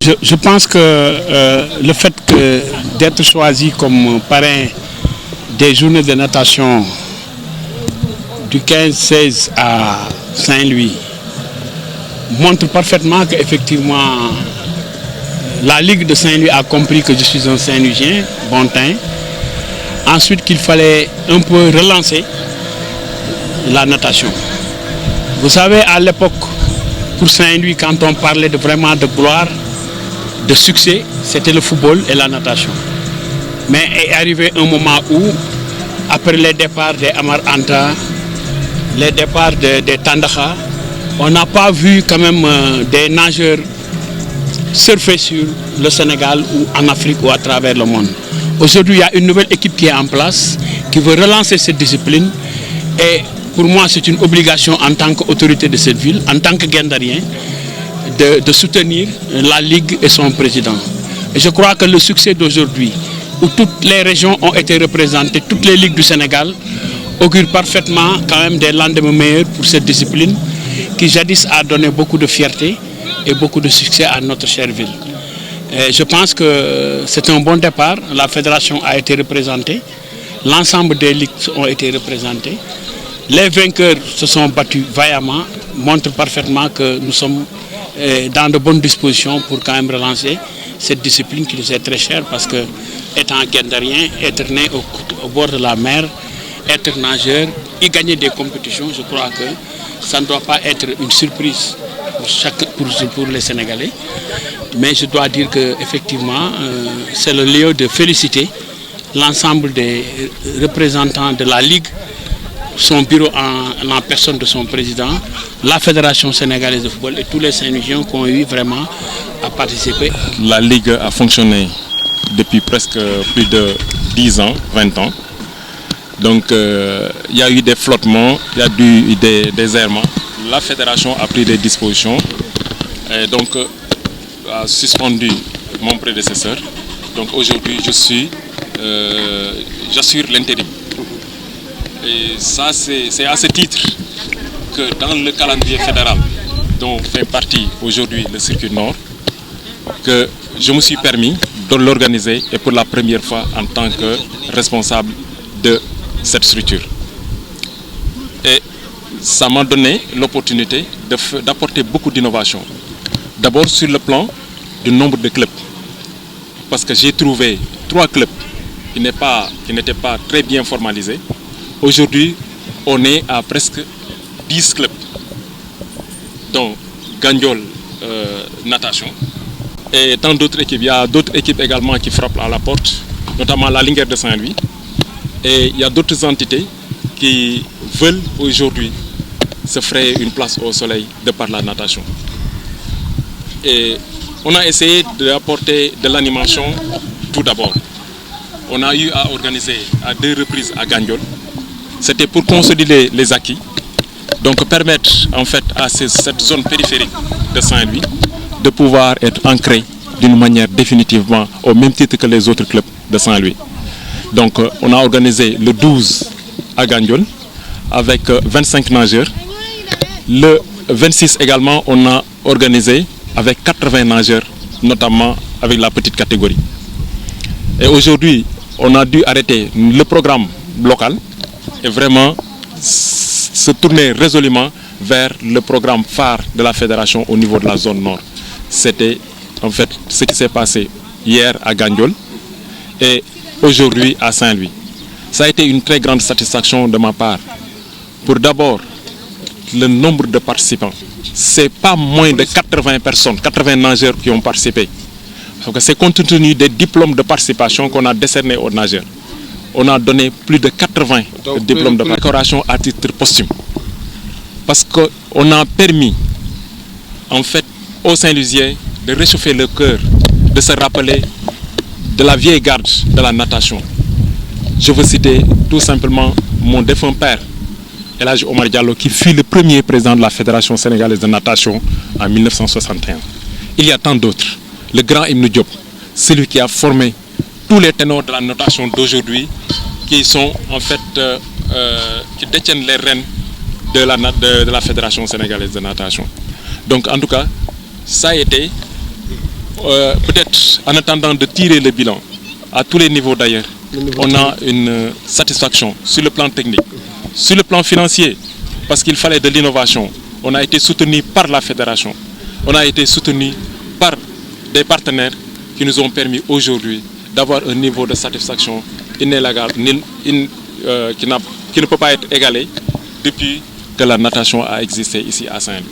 Je pense que le fait d'être choisi comme parrain des journées de natation du 15-16 à Saint-Louis montre parfaitement qu'effectivement la Ligue de Saint-Louis a compris que je suis un Saint-Louisien, bon teint. Ensuite qu'il fallait un peu relancer la natation. Vous savez, à l'époque, pour Saint-Louis, quand on parlait vraiment de gloire, de succès, c'était le football et la natation. Mais est arrivé un moment où, après les départs des Amar Anta, les départs des Tandakha, on n'a pas vu quand même des nageurs surfer sur le Sénégal ou en Afrique ou à travers le monde. Aujourd'hui, il y a une nouvelle équipe qui est en place, qui veut relancer cette discipline. Et pour moi, c'est une obligation en tant qu'autorité de cette ville, en tant que Guindarien, de soutenir la Ligue et son président. Et je crois que le succès d'aujourd'hui, où toutes les régions ont été représentées, toutes les ligues du Sénégal, augure parfaitement quand même des lendemains meilleurs pour cette discipline qui jadis a donné beaucoup de fierté et beaucoup de succès à notre chère ville. Et je pense que c'est un bon départ. La fédération a été représentée, l'ensemble des ligues ont été représentées. Les vainqueurs se sont battus vaillamment, montrent parfaitement que nous sommes dans de bonnes dispositions pour quand même relancer cette discipline qui nous est très chère parce que, étant guindarien, être né au bord de la mer, être nageur, y gagner des compétitions, je crois que ça ne doit pas être une surprise pour les Sénégalais. Mais je dois dire qu'effectivement, c'est le lieu de féliciter l'ensemble des représentants de la Ligue, son bureau en personne de son président, la Fédération sénégalaise de football et tous les Saint-Louisiens qui ont eu vraiment à participer. La Ligue a fonctionné depuis presque plus de 10 ans, 20 ans. Donc il y a eu des flottements, il y a eu des errements. La Fédération a pris des dispositions et donc a suspendu mon prédécesseur. Donc aujourd'hui j'assure l'intérim. Et ça c'est à ce titre que dans le calendrier fédéral dont fait partie aujourd'hui le circuit nord, que je me suis permis de l'organiser et pour la première fois en tant que responsable de cette structure. Et ça m'a donné l'opportunité d'apporter beaucoup d'innovation. D'abord sur le plan du nombre de clubs. Parce que j'ai trouvé 3 clubs qui n'étaient pas très bien formalisés. Aujourd'hui, on est à presque 10 clubs, dont Gandiol Natation. Et tant d'autres équipes. Il y a d'autres équipes également qui frappent à la porte, notamment la Linguère de Saint-Louis. Et il y a d'autres entités qui veulent aujourd'hui se frayer une place au soleil de par la natation. Et on a essayé d'apporter de l'animation tout d'abord. On a eu à organiser à 2 reprises à Gandiol. C'était pour consolider les acquis, donc permettre en fait à cette zone périphérique de Saint-Louis de pouvoir être ancrée d'une manière définitivement au même titre que les autres clubs de Saint-Louis. Donc on a organisé le 12 à Gandiol avec 25 nageurs. Le 26 également, on a organisé avec 80 nageurs, notamment avec la petite catégorie. Et aujourd'hui, on a dû arrêter le programme local et vraiment se tourner résolument vers le programme phare de la fédération au niveau de la zone nord. C'était en fait ce qui s'est passé hier à Gandiol et aujourd'hui à Saint-Louis. Ça a été une très grande satisfaction de ma part. Pour d'abord, le nombre de participants. C'est pas moins de 80 personnes, 80 nageurs qui ont participé. C'est compte tenu des diplômes de participation qu'on a décernés aux nageurs. On a donné plus de 80 diplômes de décoration à titre posthume. Parce qu'on a permis, en fait, aux Saint-Louisiens de réchauffer le cœur, de se rappeler de la vieille garde de la natation. Je veux citer tout simplement mon défunt père, El Hadji Omar Diallo, qui fut le premier président de la Fédération sénégalaise de natation en 1961. Il y a tant d'autres. Le grand Ibn Diop, celui qui a formé tous les ténors de la natation d'aujourd'hui, qui sont en fait, qui détiennent les rênes de la Fédération sénégalaise de natation. Donc en tout cas, ça a été peut-être en attendant de tirer le bilan, à tous les niveaux d'ailleurs, on a une satisfaction sur le plan technique, sur le plan financier, parce qu'il fallait de l'innovation. On a été soutenu par la fédération, on a été soutenu par des partenaires qui nous ont permis aujourd'hui d'avoir un niveau de satisfaction inégalable, qui ne peut pas être égalé depuis que la natation a existé ici à Saint-Louis.